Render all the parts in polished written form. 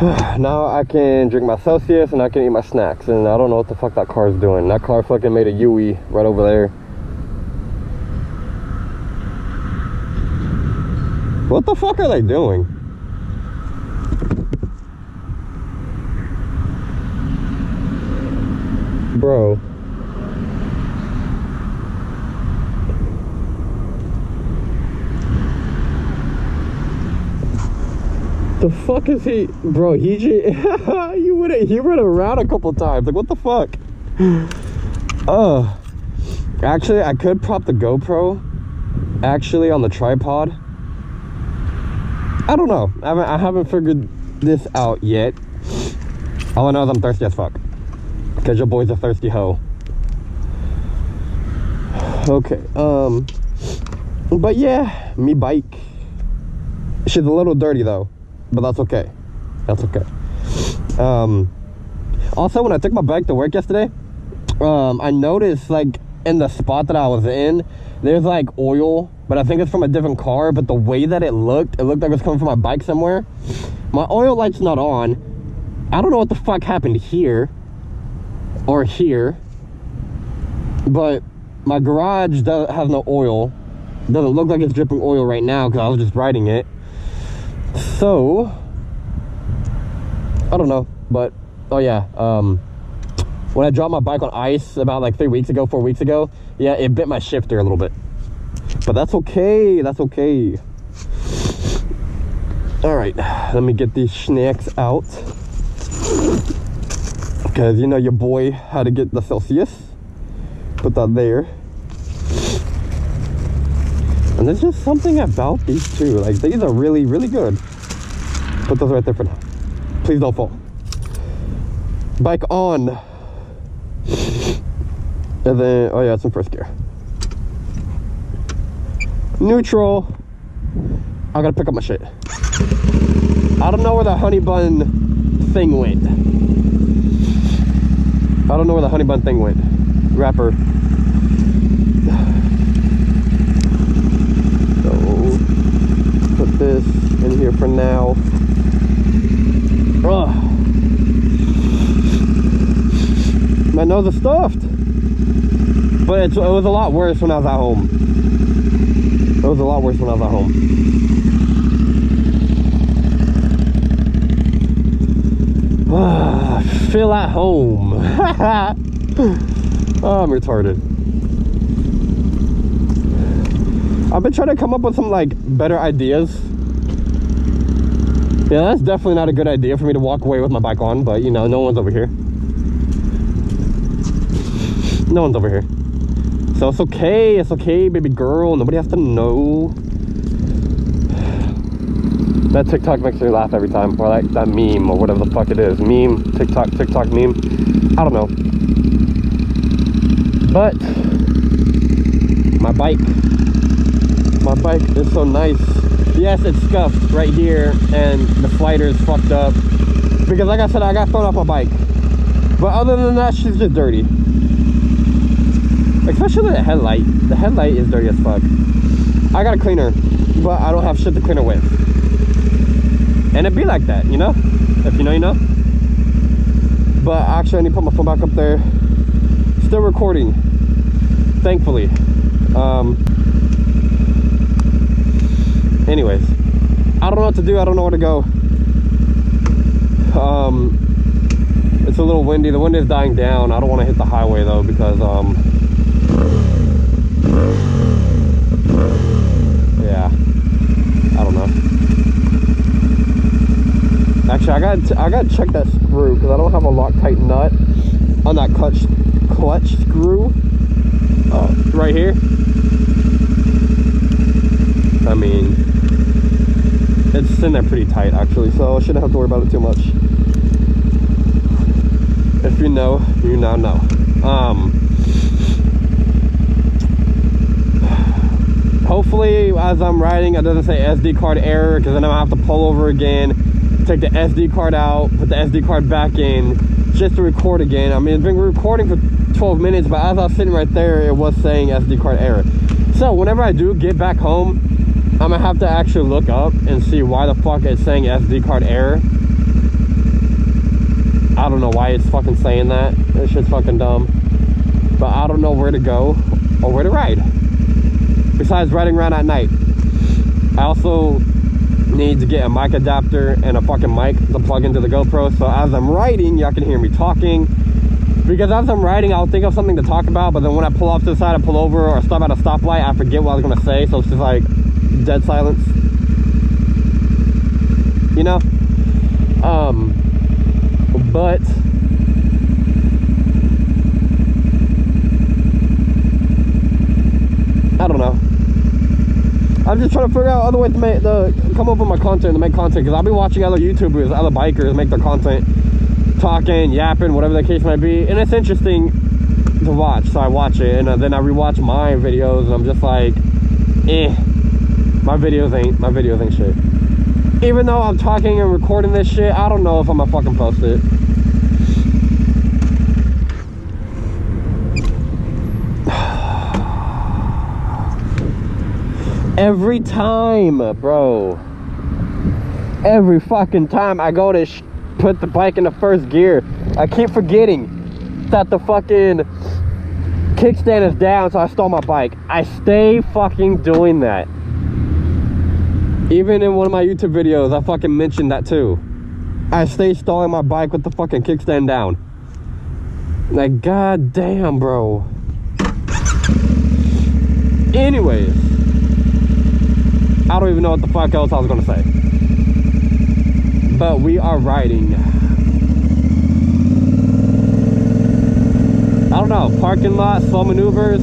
Now I can drink my Celsius and I can eat my snacks, and I don't know what the fuck that car is doing. That car fucking made a U-E right over there. What the fuck are they doing? Bro. The fuck is he? Bro, he went around a couple times. Like, what the fuck? Actually, I could prop the GoPro actually on the tripod. I don't know. I haven't figured this out yet. All I know is I'm thirsty as fuck. Cause your boy's a thirsty hoe. Okay. But yeah, me bike. She's a little dirty though, but that's okay. That's okay. Also, when I took my bike to work yesterday, I noticed like in the spot that I was in, there's like oil, but I think it's from a different car. But the way that it looked like it was coming from my bike somewhere. My oil light's not on. I don't know what the fuck happened here or here, but my garage has no oil. Doesn't look like it's dripping oil right now because I was just riding it. So I don't know, but oh yeah, when I dropped my bike on ice about like 4 weeks ago, yeah, it bit my shifter a little bit, but that's okay. That's okay. All right, let me get these snacks out, because you know your boy had to get the Celsius. Put that there. And there's just something about these two. Like, these are really, really good. Put those right there for now. Please don't fall. Bike on. And then, oh yeah, it's in first gear. Neutral. I gotta pick up my shit. I don't know where the honey bun thing went. I don't know where the honey bun thing went. Wrapper. So, put this in here for now. Ugh. My nose is stuffed. But it was a lot worse when I was at home. It was a lot worse when I was at home. Feel at home. Oh, I'm retarded. I've been trying to come up with some like better ideas. Yeah, that's definitely not a good idea for me to walk away with my bike on, but you know, no one's over here. No one's over here. So it's okay, baby girl. Nobody has to know. That TikTok makes me laugh every time, or like that meme, or whatever the fuck it is. Meme, TikTok meme. I don't know. But my bike is so nice. Yes, it's scuffed right here, and the slider is fucked up. Because like I said, I got thrown off my bike. But other than that, she's just dirty. Especially the headlight. The headlight is dirty as fuck. I gotta clean her, but I don't have shit to clean her with. And it'd be like that, you know? If you know, you know. But actually, I need to put my phone back up there. Still recording, thankfully. Anyways, I don't know what to do. I don't know where to go. It's a little windy. The wind is dying down. I don't want to hit the highway though, because yeah, I don't know. Actually, I gotta check that screw, because I don't have a Loctite nut on that clutch screw right here. I mean, it's in there pretty tight actually, so I shouldn't have to worry about it too much. If you know, you now know. Hopefully as I'm riding it doesn't say SD card error, because then I have to pull over again, take the SD card out, put the SD card back in just to record again. I mean, it's been recording for 12 minutes, but as I was sitting right there, it was saying SD card error. So whenever I do get back home, I'm gonna have to actually look up and see why the fuck it's saying SD card error. know why it's fucking saying that. This shit's fucking dumb. But I don't know where to go or where to ride. Besides riding around at night. I also need to get a mic adapter and a fucking mic to plug into the GoPro. So as I'm riding, y'all can hear me talking. Because as I'm riding, I'll think of something to talk about. But then when I pull off to the side, I pull over or stop at a stoplight, I forget what I was going to say. So it's just like dead silence. You know? But I don't know. I'm just trying to figure out other ways to come up with my content, to make content, because I'll be watching other YouTubers, other bikers make their content, talking, yapping, whatever the case might be, and it's interesting to watch, so I watch it, and then I rewatch my videos, and I'm just like, my videos ain't shit. Even though I'm talking and recording this shit, I don't know if I'm gonna fucking post it. Every time, bro. Every fucking time I go to put the bike in the first gear, I keep forgetting that the fucking kickstand is down, so I stall my bike. I stay fucking doing that. Even in one of my YouTube videos, I fucking mentioned that too. I stay stalling my bike with the fucking kickstand down. Like, god damn, bro. Anyways, I don't even know what the fuck else I was gonna say. But we are riding. I don't know, parking lot, slow maneuvers.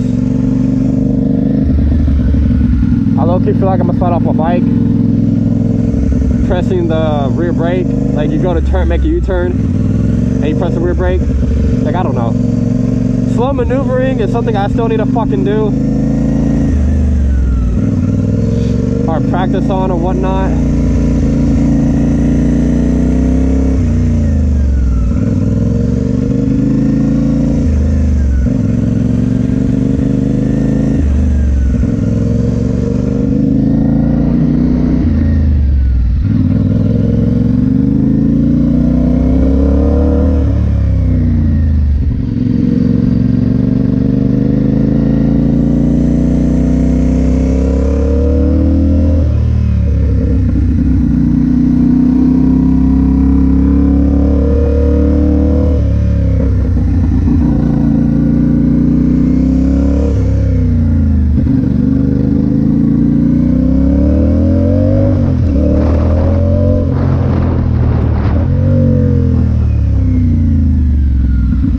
I low-key feel like I'm gonna slide off my bike. Pressing the rear brake, like you go to turn, make a U-turn, and you press the rear brake. Like, I don't know. Slow maneuvering is something I still need to fucking do. Or practice on or whatnot.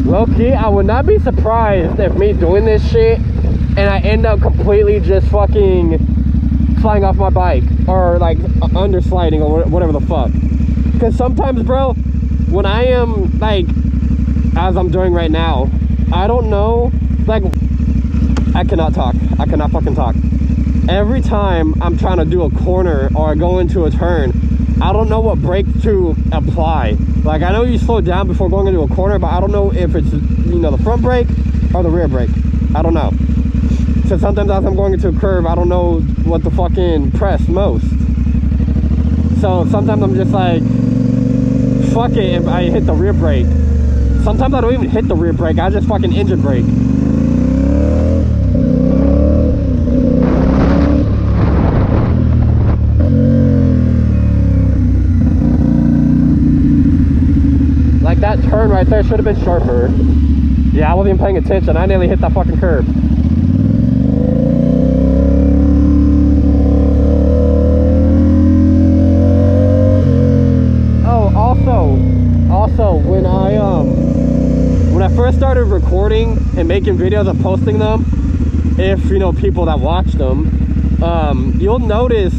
Low-key, I would not be surprised if me doing this shit and I end up completely just fucking flying off my bike or like undersliding or whatever the fuck. Because sometimes, bro, when I am like, as I'm doing right now, I don't know, like, I cannot talk. I cannot fucking talk. Every time I'm trying to do a corner or go into a turn, I don't know what brake to apply. Like, I know you slow down before going into a corner, but I don't know if it's, you know, the front brake or the rear brake. I don't know. So sometimes as I'm going into a curve, I don't know what to fucking press most. So sometimes I'm just like, fuck it if I hit the rear brake. Sometimes I don't even hit the rear brake, I just fucking engine brake. Like, that turn right there should have been sharper. Yeah, I wasn't even paying attention. I nearly hit that fucking curb. Oh, also when I first started recording and making videos and posting them, if you know people that watch them, you'll notice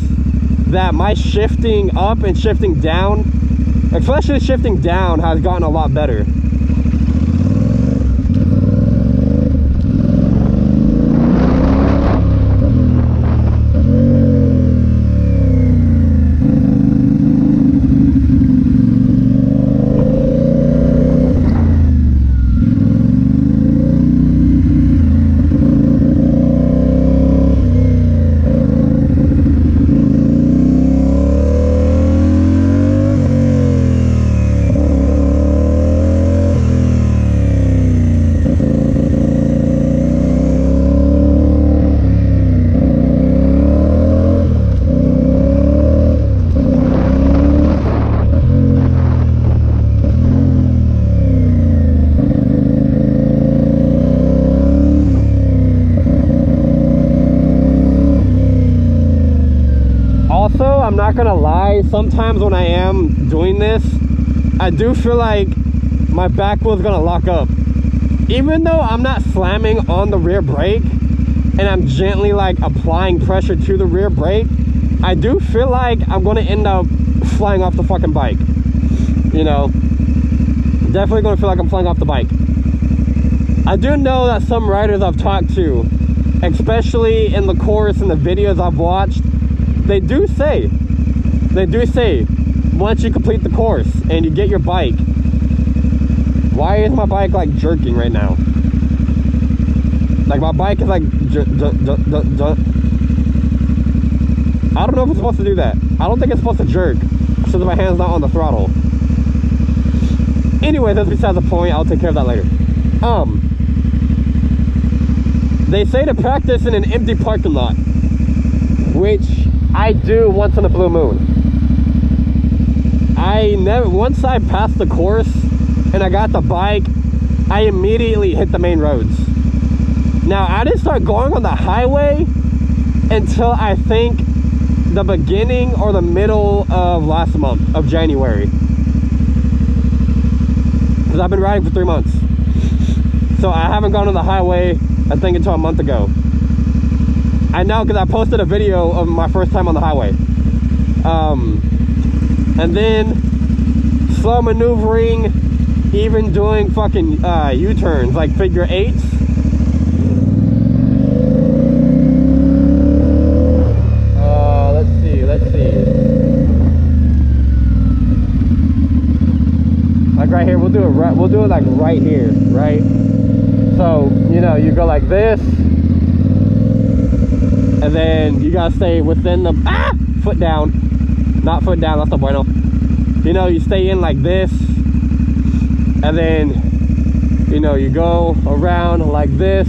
that my shifting up and shifting down, especially shifting down, has gotten a lot better. not gonna lie, sometimes when I am doing this, I do feel like my back wheel's gonna lock up. Even though I'm not slamming on the rear brake and I'm gently like applying pressure to the rear brake, I do feel like I'm gonna end up flying off the fucking bike. You know, definitely gonna feel like I'm flying off the bike. I do know that some riders I've talked to, especially in the course and the videos I've watched, they do say once you complete the course and you get your bike, why is my bike like jerking right now? Like my bike is like I don't know if it's supposed to do that. I don't think it's supposed to jerk since my hand's not on the throttle. Anyway, that's besides the point. I'll take care of that later. They say to practice in an empty parking lot, which I do once in a blue moon. Once I passed the course and I got the bike, I immediately hit the main roads. Now, I didn't start going on the highway until I think the beginning or the middle of last month of January. Because I've been riding for 3 months. So I haven't gone on the highway, I think, until a month ago. I know because I posted a video of my first time on the highway. And then slow maneuvering, even doing fucking U-turns, like figure eights. Let's see. Like right here, we'll do it like right here, right? So, you know, you go like this, and then you gotta stay within the foot down. Not foot down, that's no bueno. You know, you stay in like this, and then, you know, you go around like this.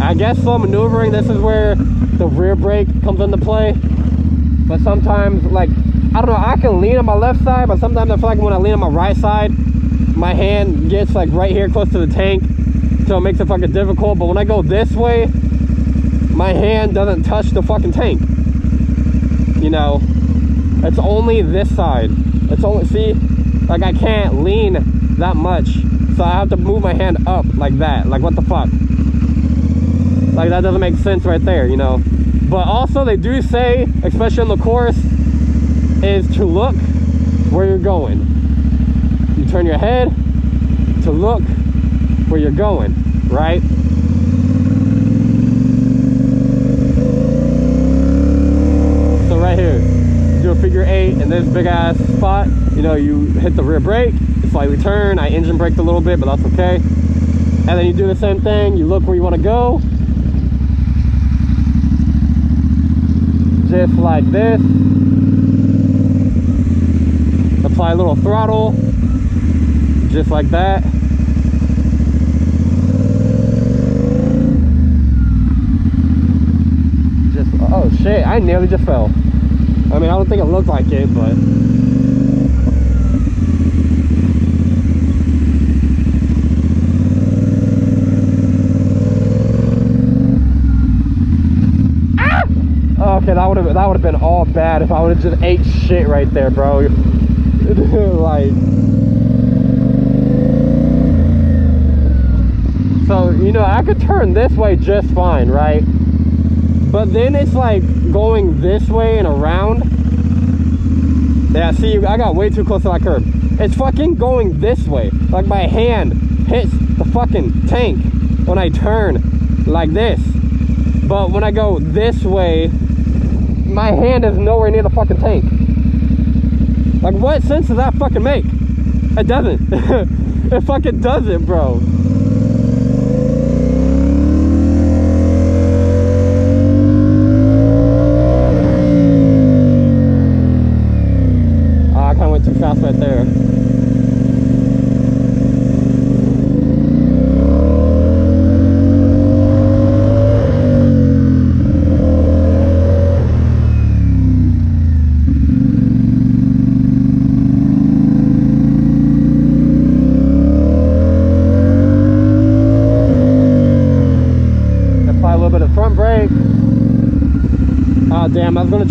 I guess slow maneuvering, this is where the rear brake comes into play. But sometimes, like, I don't know, I can lean on my left side, but sometimes I feel like when I lean on my right side, my hand gets like right here close to the tank, so it makes it fucking difficult. But when I go this way, my hand doesn't touch the fucking tank. You know, it's only this side. It's only, see, like I can't lean that much, so I have to move my hand up like that. Like, what the fuck? Like, that doesn't make sense right there, you know. But also, they do say, especially on the course, is to look where you're going. You turn your head to look where you're going, right? So right here, do a figure eight in this big ass spot. You know, you hit the rear brake, you slightly turn. I engine braked a little bit, but that's okay. And then you do the same thing. You look where you want to go, just like this. Apply a little throttle, just like that. Just, oh shit, I nearly just fell. I mean, I don't think it looked like it, but okay, that would have been all bad if I would have just ate shit right there, bro. Like, so, you know, I could turn this way just fine, right? But then it's like going this way and around. Yeah, see, I got way too close to that curb. It's fucking going this way. Like, my hand hits the fucking tank when I turn like this. But when I go this way, my hand is nowhere near the fucking tank. Like, what sense does that fucking make? It doesn't. It fucking doesn't, bro. I kind of went too fast right there.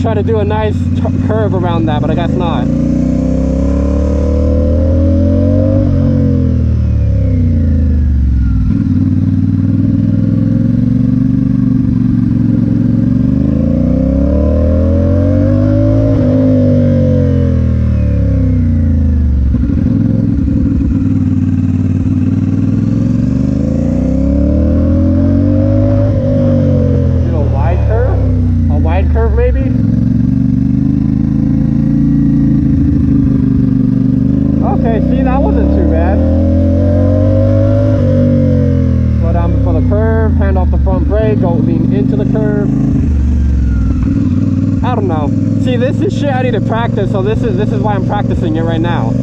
try to do a nice curve around that, but I guess not. Go lean into the curve. I don't know. See, this is shit I need to practice, so this is why I'm practicing it right now.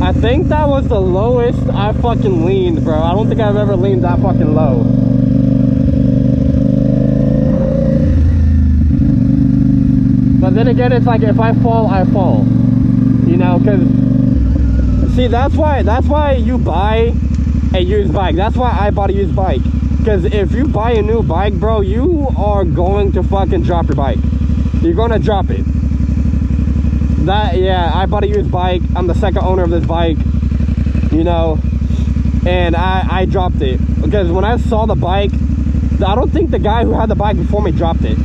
I think that was the lowest I fucking leaned, bro. I don't think I've ever leaned that fucking low. But then again, it's like if I fall, I fall. You know, because see, that's why you buy a used bike. That's why I bought a used bike. Because if you buy a new bike, bro, you are going to fucking drop your bike. You're gonna drop it. Yeah, I bought a used bike. I'm the second owner of this bike, you know, and I dropped it because when I saw the bike, I don't think the guy who had the bike before me dropped it,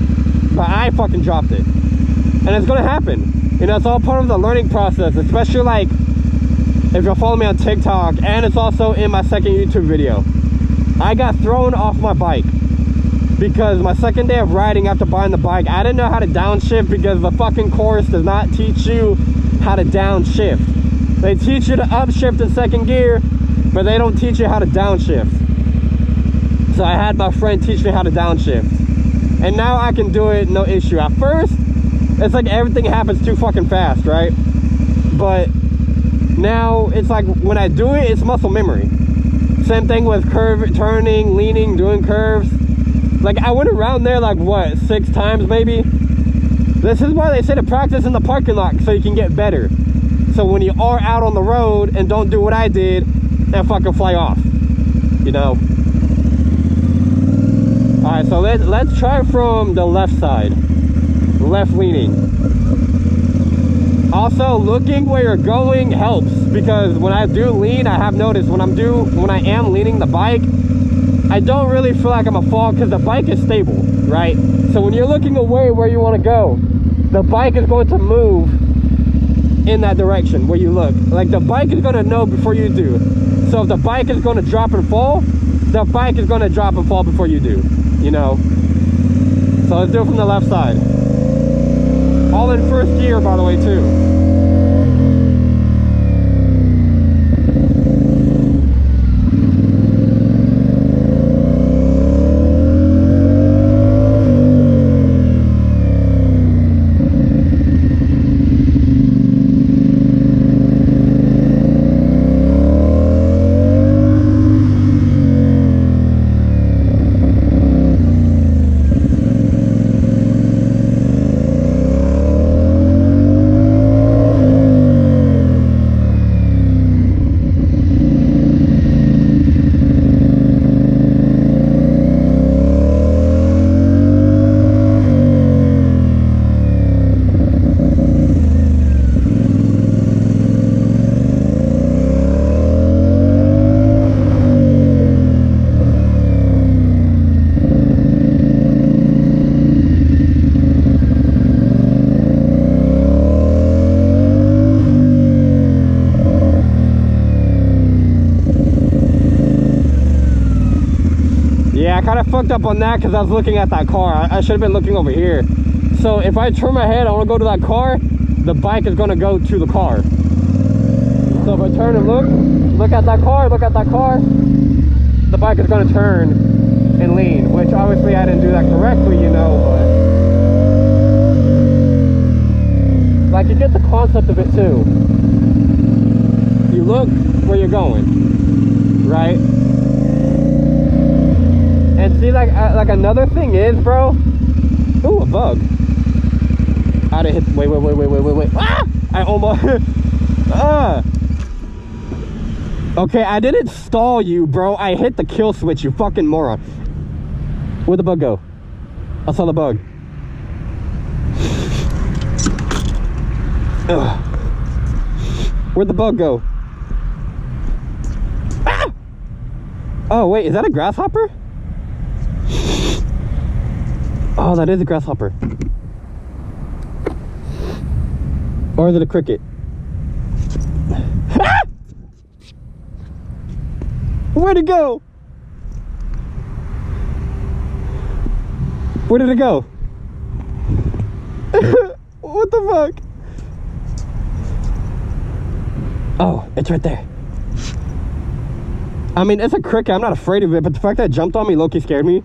but I fucking dropped it. And it's gonna happen, you know. It's all part of the learning process, especially like if you're following me on TikTok, and it's also in my second YouTube video. I got thrown off my bike because my second day of riding after buying the bike, I didn't know how to downshift because the fucking course does not teach you how to downshift. They teach you to upshift in second gear, but they don't teach you how to downshift. So I had my friend teach me how to downshift, and now I can do it no issue. At first, it's like everything happens too fucking fast, right? But now it's like when I do it, it's muscle memory. Same thing with turning, leaning, doing curves. Like I went around there like what, 6 times maybe. This is why they say to practice in the parking lot, so you can get better. So when you are out on the road and don't do what I did and fucking fly off, you know. All right, so let's try from the left side, left leaning. Also, looking where you're going helps, because when I do lean, I have noticed when I am leaning the bike, I don't really feel like I'm gonna fall because the bike is stable, right? So when you're looking away where you want to go, the bike is going to move in that direction where you look. Like the bike is going to know before you do. So if the bike is going to drop and fall, the bike is going to drop and fall before you do, you know? So let's do it from the left side. All in first gear, by the way, too. Yeah, I kind of fucked up on that because I was looking at that car. I should have been looking over here. So if I turn my head, I want to go to that car, the bike is going to go to the car. So if I turn and look at that car, the bike is going to turn and lean, which obviously I didn't do that correctly, you know, but like you get the concept of it too. You look where you're going, right? And see, like another thing is, bro. Ooh, a bug. I didn't hit. Wait. Ah! I almost. Okay, I didn't stall you, bro. I hit the kill switch, you fucking moron. Where'd the bug go? I saw the bug. Ugh. Where'd the bug go? Ah! Oh, wait, is that a grasshopper? Oh, that is a grasshopper. Or is it a cricket? Ah! Where'd it go? Where did it go? What the fuck? Oh, it's right there. I mean, it's a cricket. I'm not afraid of it, but the fact that it jumped on me low-key scared me.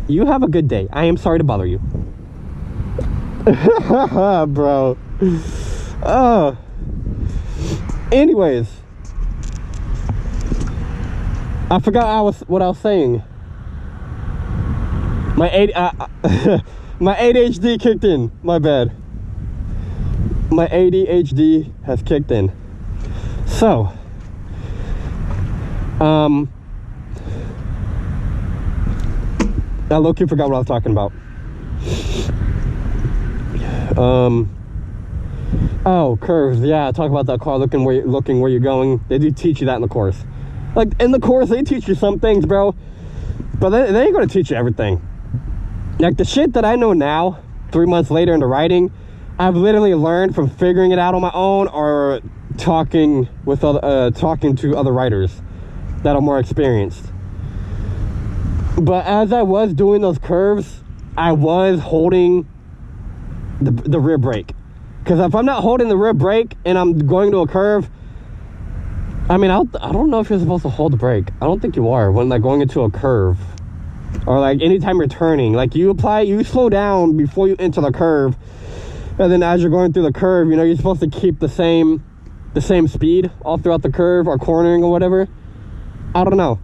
You have a good day. I am sorry to bother you. Bro. Anyways. I forgot what I was saying. My ADHD kicked in. My bad. My ADHD has kicked in. So, I low-key forgot what I was talking about. Oh, curves. Yeah, talk about that car looking where you're going. They do teach you that in the course. Like in the course, they teach you some things, bro, but they ain't gonna teach you everything. Like the shit that I know now, 3 months later into riding, I've literally learned from figuring it out on my own or talking to other riders that are more experienced. But as I was doing those curves, I was holding the rear brake. Because if I'm not holding the rear brake and I'm going to a curve, I mean, I don't know if you're supposed to hold the brake. I don't think you are when like going into a curve. Or like anytime you're turning. Like you slow down before you enter the curve. And then as you're going through the curve, you know, you're supposed to keep the same speed all throughout the curve or cornering or whatever. I don't know.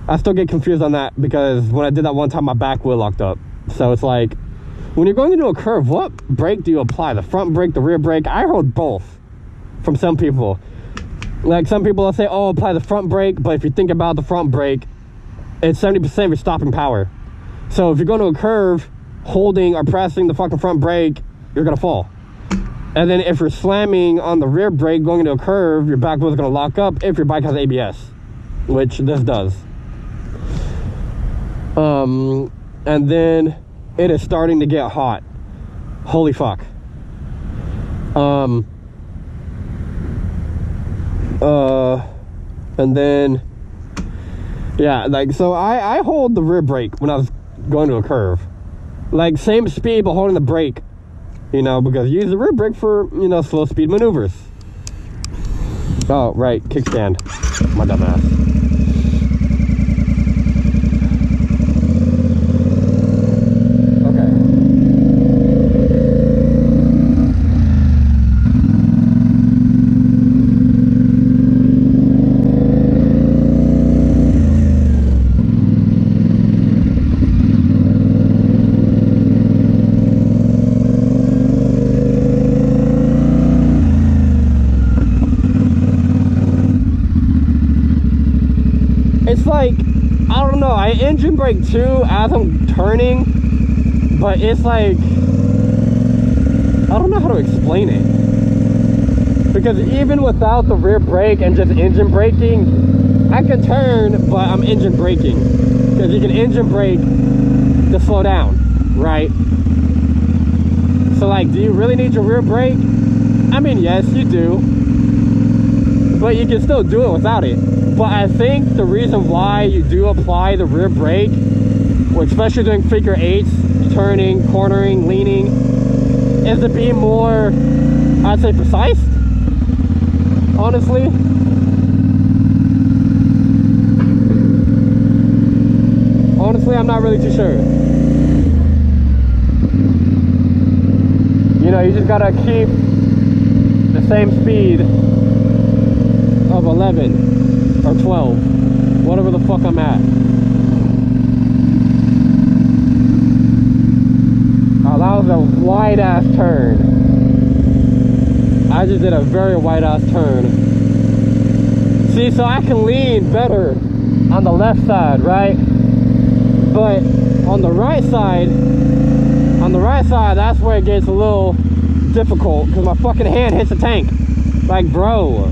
I still get confused on that because when I did that one time, my back wheel locked up. So it's like, when you're going into a curve, what brake do you apply? The front brake, the rear brake? I heard both from some people. Like some people will say, oh, apply the front brake. But if you think about the front brake, it's 70% of your stopping power. So if you're going to a curve, holding or pressing the fucking front brake, you're going to fall. And then if you're slamming on the rear brake going into a curve, your back wheel is going to lock up if your bike has ABS, which this does. And then it is starting to get hot. Holy fuck. And then, yeah, like, so I hold the rear brake when I was going to a curve. Like, same speed, but holding the brake, you know, because you use the rear brake for, you know, slow speed maneuvers. Oh, right, kickstand. My dumb ass. It's like, I don't know, I engine brake too as I'm turning, but it's like, I don't know how to explain it. Because even without the rear brake and just engine braking, I can turn, but I'm engine braking. Because you can engine brake to slow down, right? So like, do you really need your rear brake? I mean, yes, you do. But you can still do it without it. But I think the reason why you do apply the rear brake, especially doing figure eights, turning, cornering, leaning, is to be more, I'd say, precise. honestly. Honestly, I'm not really too sure. You know, you just gotta keep the same speed of 11 or 12, whatever the fuck I'm at. Oh, that was a wide ass turn. I just did a very wide ass turn. See, so I can lean better on the left side, right? But on the right side, that's where it gets a little difficult because my fucking hand hits the tank. Like, bro.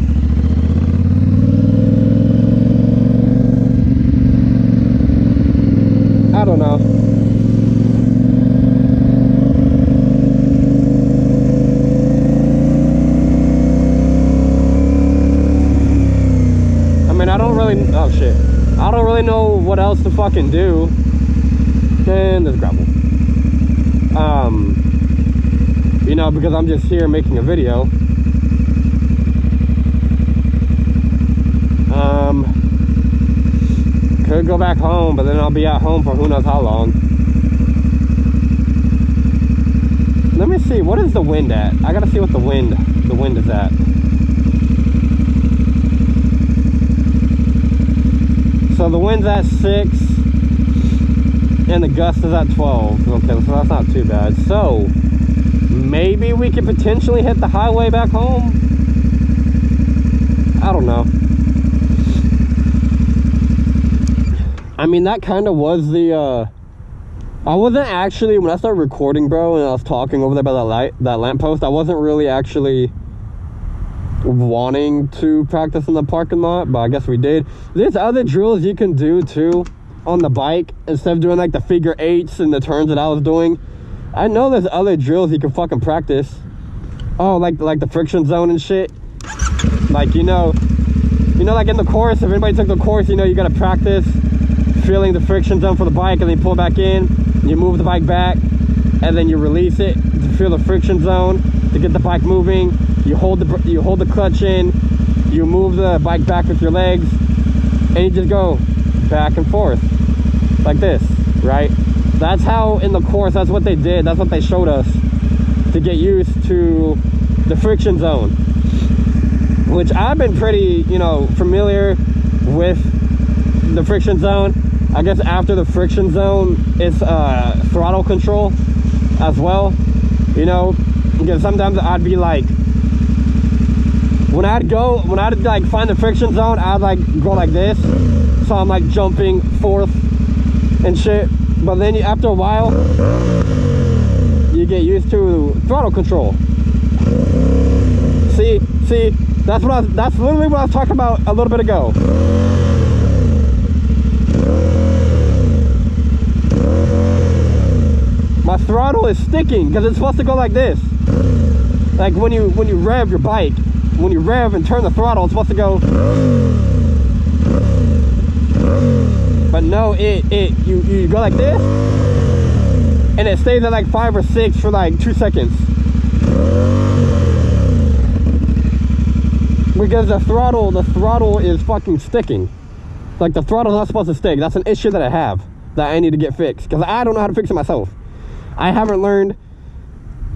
I don't know. I mean, I don't really, oh shit. I don't really know what else to fucking do. And there's gravel. You know, because I'm just here making a video. Could go back home, but then I'll be at home for who knows how long. Let me see, what is the wind at? I gotta see what the wind is at. So the wind's at 6 and the gust is at 12. Okay, so that's not too bad. So maybe we could potentially hit the highway back home. I don't know. I mean, that kind of was the I wasn't actually, when I started recording, bro, and I was talking over there by that lamppost, I wasn't really actually wanting to practice in the parking lot, but I guess we did. There's other drills you can do too on the bike instead of doing like the figure 8s and the turns that I was doing. I know there's other drills you can fucking practice. Oh, like the friction zone and shit. Like, you know, like in the course, if anybody took the course, you know, you gotta practice feeling the friction zone for the bike, and then you pull back in, you move the bike back, and then you release it to feel the friction zone to get the bike moving. You hold the clutch in, you move the bike back with your legs, and you just go back and forth like this, right? That's how in the course, that's what they did, that's what they showed us to get used to the friction zone, which I've been pretty, you know, familiar with the friction zone. I guess after the friction zone, it's throttle control as well, you know, because sometimes I'd be like, when I'd like find the friction zone, I'd like go like this, so I'm like jumping forth and shit. But then after a while, you get used to throttle control. See, that's literally what I was talking about a little bit ago. My throttle is sticking because it's supposed to go like this. Like when you rev your bike, when you rev and turn the throttle, it's supposed to go. But no, you go like this, and it stays at like 5 or 6 for like 2 seconds. Because the throttle is fucking sticking. Like the throttle's not supposed to stick. That's an issue that I have that I need to get fixed, because I don't know how to fix it myself. I haven't learned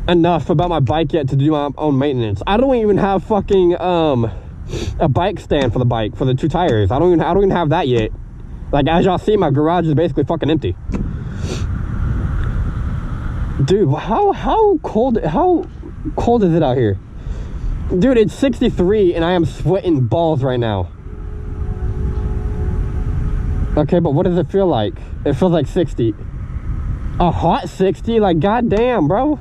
enough about my bike yet to do my own maintenance. I don't even have fucking a bike stand for the bike for the 2 tires. I don't even have that yet. Like, as y'all see, my garage is basically fucking empty. Dude, how cold is it out here? Dude, it's 63 and I am sweating balls right now. Okay, but what does it feel like? It feels like 60. A hot 60? Like, goddamn, bro.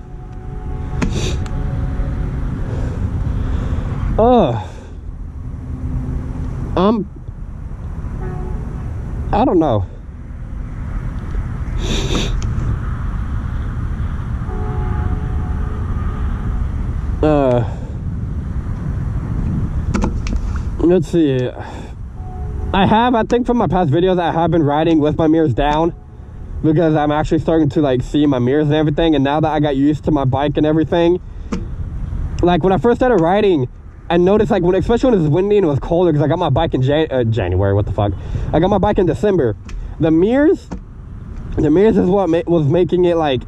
I don't know. Let's see. I think from my past videos, I have been riding with my mirrors down, because I'm actually starting to like see my mirrors and everything. And now that I got used to my bike and everything, like when I first started riding, I noticed, like, especially when it's windy and it was colder, because I got my bike in January, what the fuck? I got my bike in December. The mirrors is what was making it, like,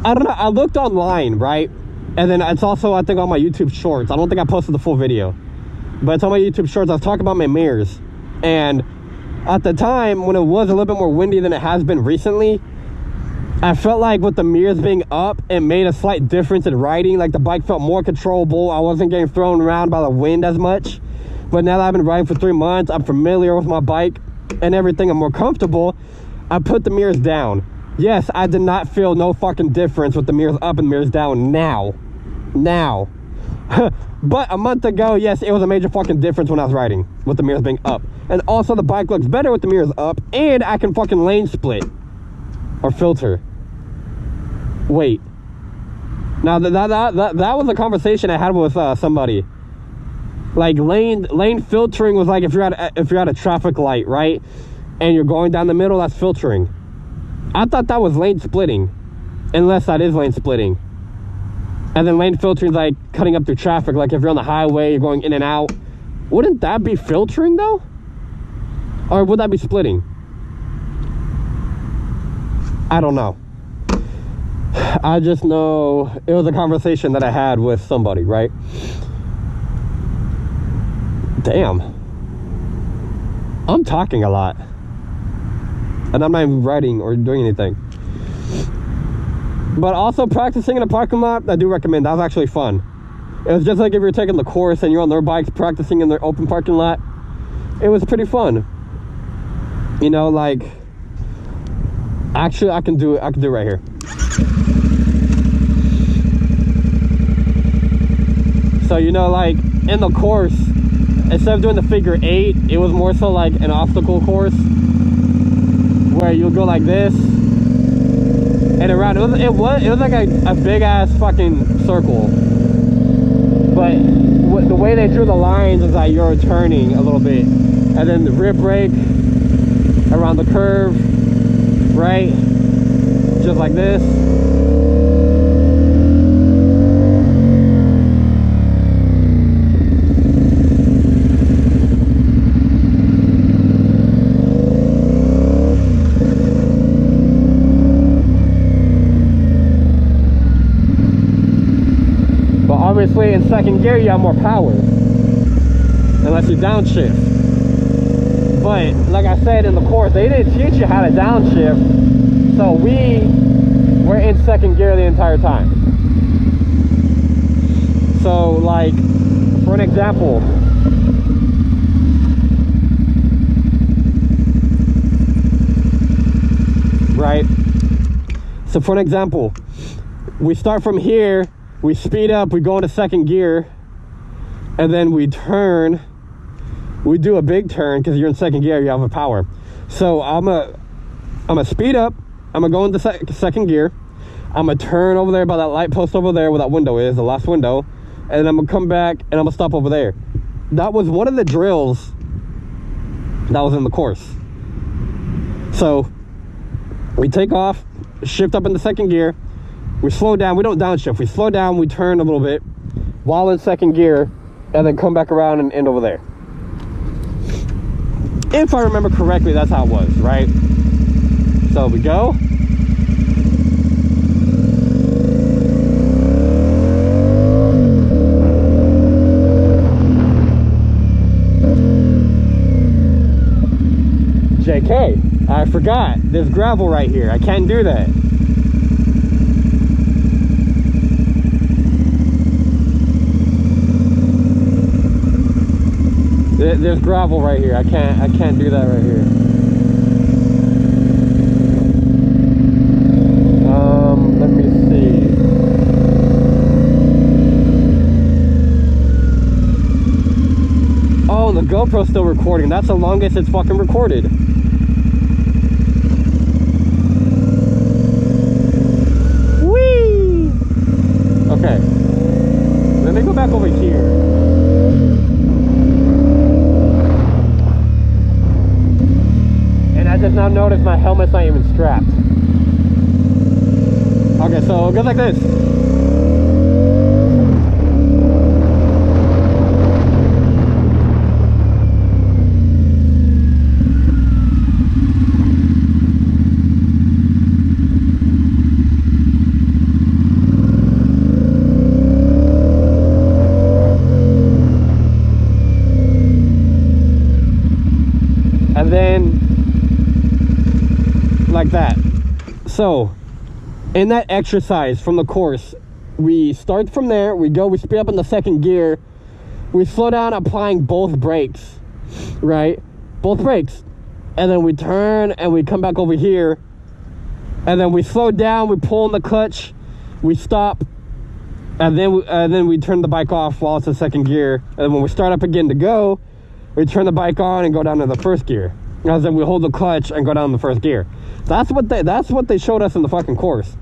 I don't know, I looked online, right? And then it's also, I think, on my YouTube shorts. I don't think I posted the full video, but it's on my YouTube shorts. I was talking about my mirrors, and at the time, when it was a little bit more windy than it has been recently, I felt like with the mirrors being up, it made a slight difference in riding. Like, the bike felt more controllable. I wasn't getting thrown around by the wind as much. But now that I've been riding for 3 months, I'm familiar with my bike and everything, I'm more comfortable, I put the mirrors down. Yes, I did not feel no fucking difference with the mirrors up and mirrors down now. But a month ago, yes, it was a major fucking difference when I was riding with the mirrors being up. And also, the bike looks better with the mirrors up, and I can fucking lane split. Or filter. Wait. Now that was a conversation I had with somebody. Like, lane filtering was like if you're at a traffic light, right? And you're going down the middle, that's filtering. I thought that was lane splitting. Unless that is lane splitting. And then lane filtering is like cutting up through traffic. Like if you're on the highway, you're going in and out. Wouldn't that be filtering though? Or would that be splitting? I don't know. I just know it was a conversation that I had with somebody, right? Damn. I'm talking a lot. And I'm not even writing or doing anything. But also practicing in a parking lot, I do recommend. That was actually fun. It was just like if you're taking the course and you're on their bikes practicing in their open parking lot. It was pretty fun. You know, like, actually I can do it right here. So, you know, like in the course, instead of doing the figure 8, it was more so like an obstacle course where you'll go like this and around. It was like a big ass fucking circle, but the way they drew the lines is like you're turning a little bit, and then the rear brake around the curve, right, just like this. Obviously, in second gear, you have more power, unless you downshift. But like I said in the course, they didn't teach you how to downshift, so we were in second gear the entire time. So, like, for an example, right? So for an example, we start from here. We speed up, we go into second gear, and then we turn. We do a big turn because you're in second gear, you have a power. So I'm a speed up, I'm gonna go into second gear, I'm gonna turn over there by that light post over there where that window is, the last window, and then I'm gonna come back and I'm gonna stop over there. That was one of the drills that was in the course. So we take off, shift up into second gear, we slow down, we don't downshift, we slow down, we turn a little bit while in second gear, and then come back around and end over there. If I remember correctly, that's how it was, right? So we go. JK, I forgot, there's gravel right here, I can't do that. There's gravel right here. I can't do that right here. Let me see. Oh, the GoPro's still recording. That's the longest it's fucking recorded. Whee! Okay. Let me go back over here. I just now noticed my helmet's not even strapped. Okay, so it goes like this. like that. So in that exercise from the course, we start from there, we speed up in the second gear, we slow down applying both brakes, right? Both brakes. And then we turn and we come back over here, and then we slow down, we pull in the clutch, we stop, and then we turn the bike off while it's in second gear. And when we start up again to go, we turn the bike on and go down to the first gear. And then we hold the clutch and go down to the first gear. That's what they showed us in the fucking course.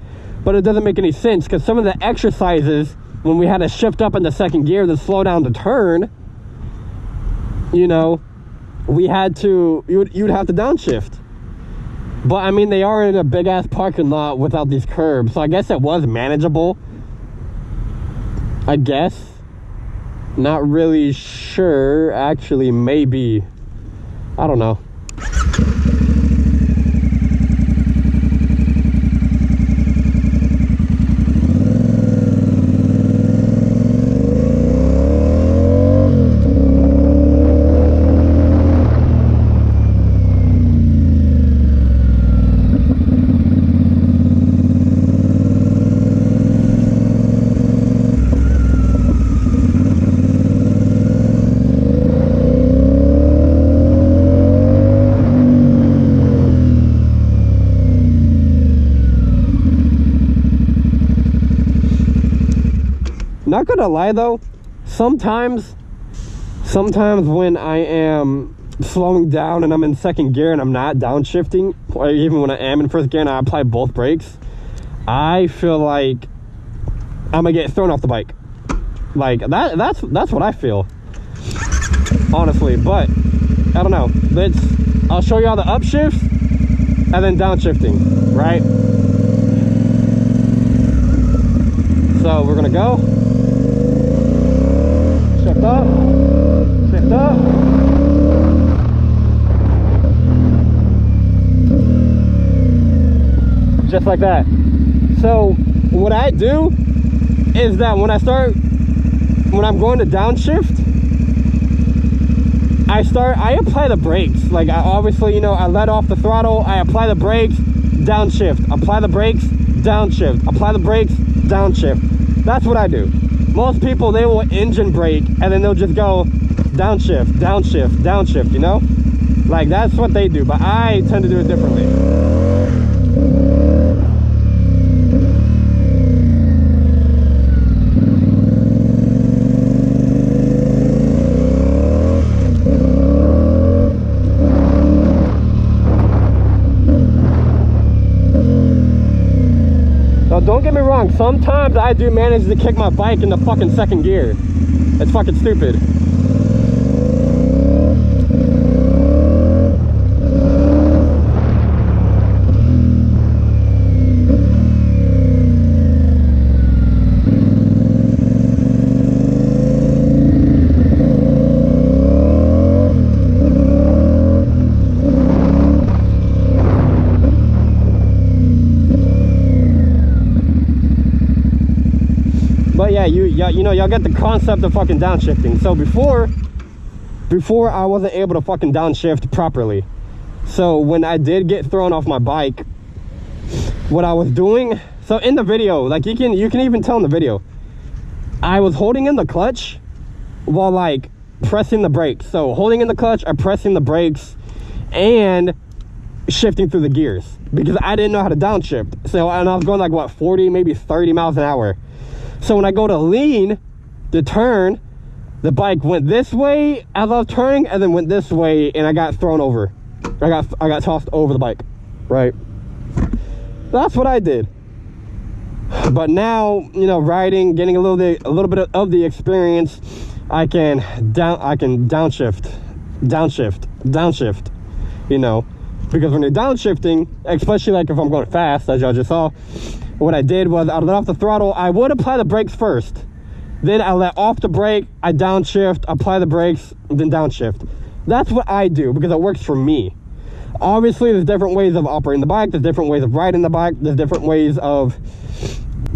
But it doesn't make any sense, because some of the exercises, when we had to shift up in the second gear, then slow down to turn, you know, we had to, you'd have to downshift. But I mean, they are in a big ass parking lot without these curbs, so I guess it was manageable, I guess. Not really sure, actually. Maybe, I don't know. Not gonna lie though, sometimes when I am slowing down and I'm in second gear and I'm not downshifting, or even when I am in first gear and I apply both brakes, I feel like I'm gonna get thrown off the bike. Like that's what I feel, honestly. But I don't know. I'll show you all the upshifts and then downshifting, right? So we're gonna go. Shift up, shift up. Just like that. So what I do is that when I'm going to downshift, I apply the brakes. Like I obviously, you know, I let off the throttle, I apply the brakes, downshift, apply the brakes, downshift, apply the brakes, downshift. That's what I do. Most people, they will engine brake and then they'll just go downshift, downshift, downshift, you know? Like that's what they do, but I tend to do it differently. So don't get me wrong, sometimes I do manage to kick my bike in the fucking second gear. It's fucking stupid. But yeah, you know, y'all get the concept of fucking downshifting. So before I wasn't able to fucking downshift properly. So when I did get thrown off my bike, what I was doing, so in the video, like you can even tell in the video, I was holding in the clutch while like pressing the brakes. So holding in the clutch or pressing the brakes and shifting through the gears, because I didn't know how to downshift. So, and I was going like what, 40, maybe 30 miles an hour. So when I go to lean, the turn, the bike went this way as I was turning and then went this way, and I got thrown over. I got tossed over the bike, right? That's what I did. But now, you know, riding, getting a little bit of the experience, I can downshift, you know, because when you're downshifting, especially like if I'm going fast, as y'all just saw, what I did was I let off the throttle. I would apply the brakes first, then I let off the brake, I downshift, apply the brakes, then downshift. That's what I do because it works for me. Obviously, there's different ways of operating the bike, there's different ways of riding the bike, there's different ways of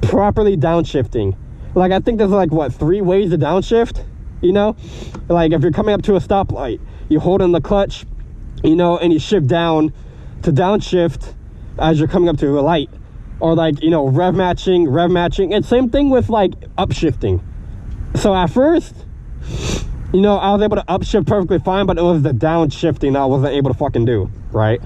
properly downshifting. Like I think there's like what, 3 ways to downshift, you know? Like if you're coming up to a stoplight, you hold in the clutch, you know, and you shift down to downshift. as you're coming up to a light, or like, you know, rev matching, and same thing with like upshifting. So at first, you know, I was able to upshift perfectly fine, but it was the downshifting I wasn't able to fucking do, right?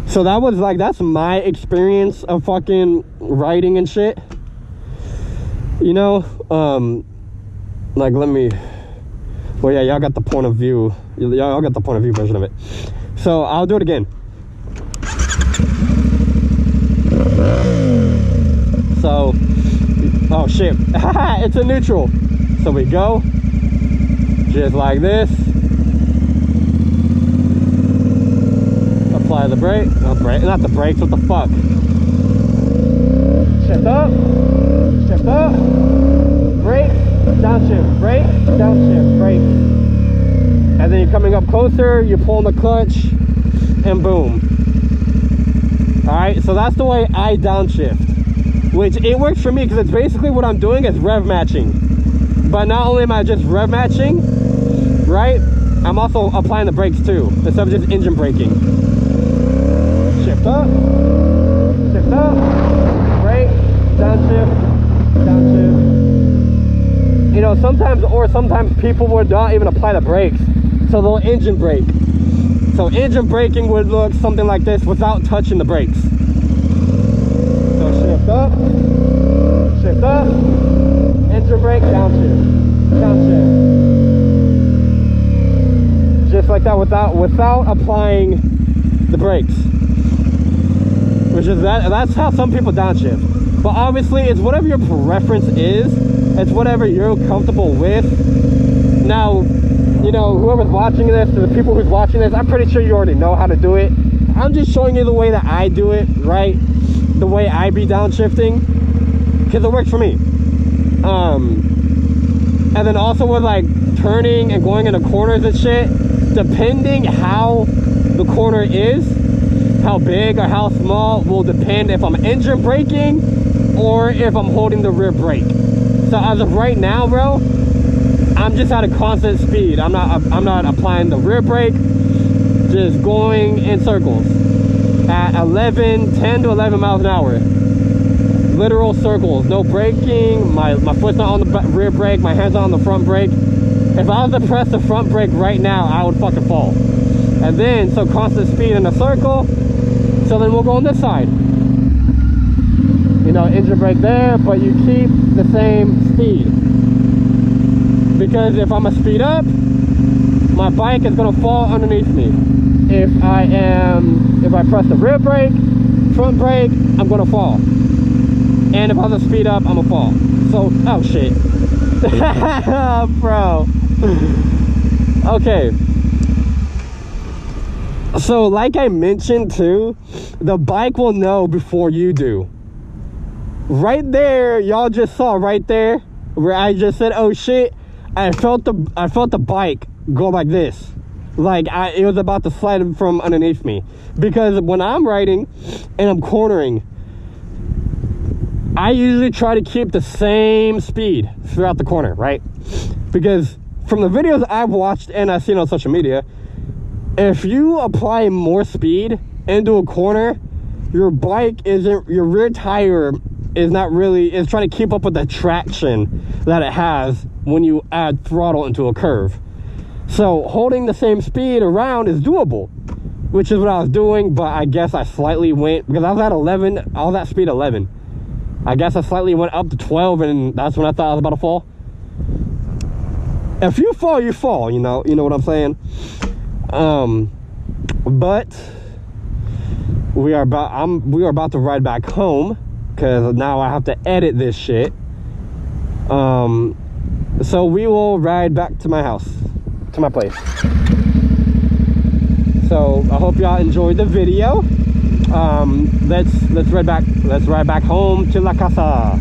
So that was like, that's my experience of fucking riding and shit, you know. Like, let me, well, yeah, y'all got the point of view, y'all got the point of view version of it. So I'll do it again. So, oh shit, it's a neutral. So we go, just like this. Apply the brake, not the brakes, what the fuck? Shift up, brake, downshift, brake, downshift, brake. And then you're coming up closer, you pull the clutch, and boom. All right, so that's the way I downshift, which it works for me because it's basically what I'm doing is rev matching. But not only am I just rev matching, right, I'm also applying the brakes too, instead of just engine braking. Shift up, brake, downshift, downshift. You know, sometimes people would not even apply the brakes, so they'll engine brake. So engine braking would look something like this without touching the brakes. So shift up, engine brake, downshift. Just like that without applying the brakes. Which is that's how some people downshift. But obviously it's whatever your preference is, it's whatever you're comfortable with. Now, you know, whoever's watching this, or the people who's watching this, I'm pretty sure you already know how to do it. I'm just showing you the way that I do it, right? The way I be downshifting, because it works for me. And then also with like turning and going into corners and shit, depending how the corner is, how big or how small will depend if I'm engine braking or if I'm holding the rear brake. So as of right now, bro, I'm just at a constant speed. I'm not applying the rear brake, just going in circles at 10 to 11 miles an hour. Literal circles, no braking. My foot's not on the rear brake, my hand's not on the front brake. If I was to press the front brake right now, I would fucking fall. And then, so constant speed in a circle. So then we'll go on this side. You know, engine brake there, but you keep the same speed. Because if I'm gonna speed up, my bike is gonna fall underneath me. If I press the rear brake, front brake, I'm gonna fall. And if I was to speed up, I'm gonna fall. So, oh shit. Bro. Okay. So like I mentioned too, the bike will know before you do. Right there, y'all just saw right there where I just said, oh shit, I felt the bike go like this. Like it was about to slide from underneath me. Because when I'm riding and I'm cornering, I usually try to keep the same speed throughout the corner, right? Because from the videos I've watched and I've seen on social media, if you apply more speed into a corner, your rear tire is trying to keep up with the traction that it has when you add throttle into a curve. So holding the same speed around is doable, which is what I was doing, but I guess I slightly went, because I was at 11, I was at speed 11. I guess I slightly went up to 12, and that's when I thought I was about to fall. If you fall, you fall, you know what I'm saying? But we are about to ride back home, because now I have to edit this shit. So we will ride back to my house, to my place. So I hope y'all enjoyed the video. Let's ride back home to la casa.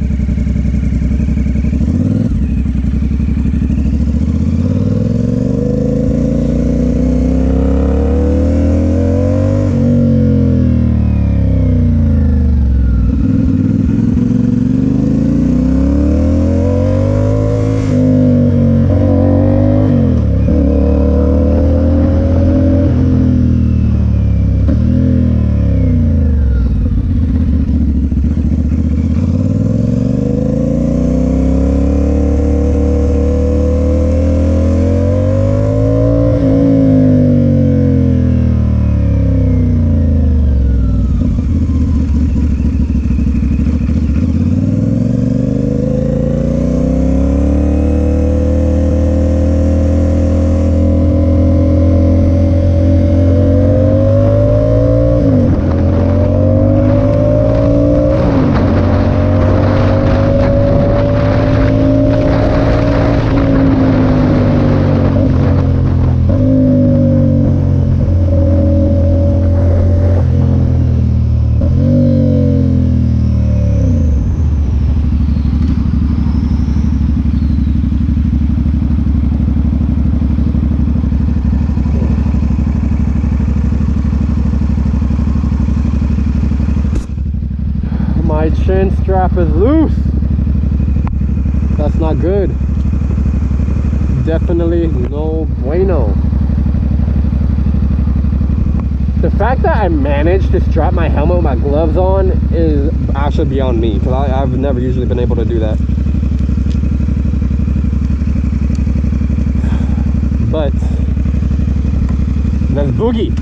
chin strap is loose. That's not good. Definitely no bueno. The fact that I managed to strap my helmet with my gloves on is actually beyond me, because I've never usually been able to do that. But let's boogie.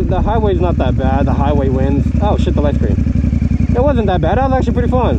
The highway's not that bad. The highway wins. Oh shit, the light screen. It wasn't that bad. That was actually pretty fun.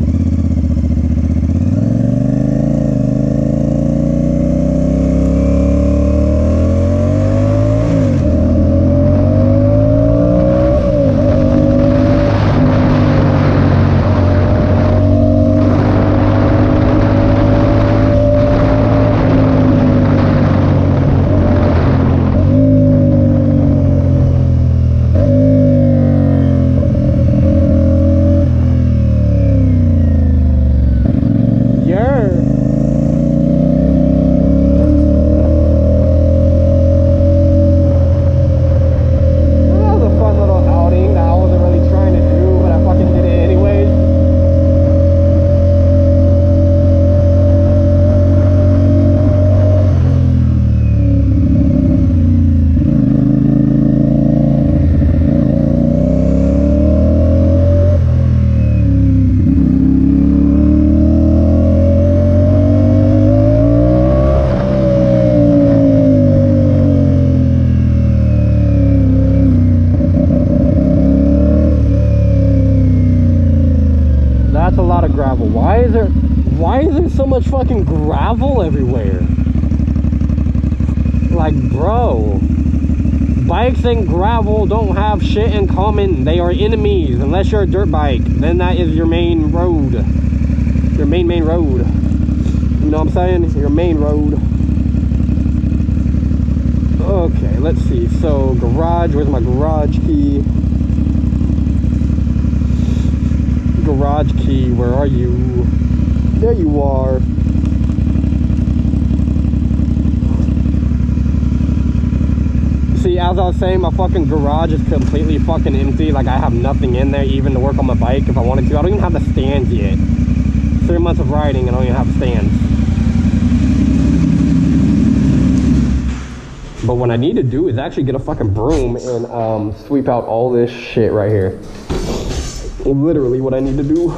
Why is there so much fucking gravel everywhere? Like, bro, bikes and gravel don't have shit in common. They are enemies. Unless you're a dirt bike, then that is your main road. Your main road. You know what I'm saying? Your main road. Okay, let's see. So, garage. Where's my garage key? Garage key, where are you? There you are. See, as I was saying, my fucking garage is completely fucking empty. Like, I have nothing in there even to work on my bike if I wanted to. I don't even have the stands yet. 3 months of riding and I don't even have stands. But what I need to do is actually get a fucking broom and sweep out all this shit right here. Literally what I need to do.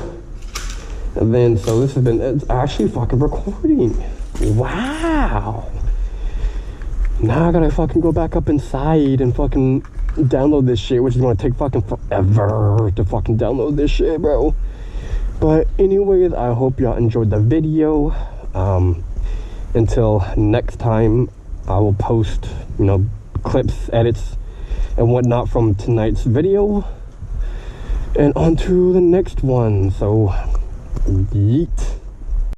And then, so this has been, it's actually fucking recording. Wow. Now I gotta fucking go back up inside and fucking download this shit, which is gonna take fucking forever to fucking download this shit, bro. But anyways, I hope y'all enjoyed the video. Until next time, I will post, you know, clips, edits, and whatnot from tonight's video. And on to the next one. So, yeet.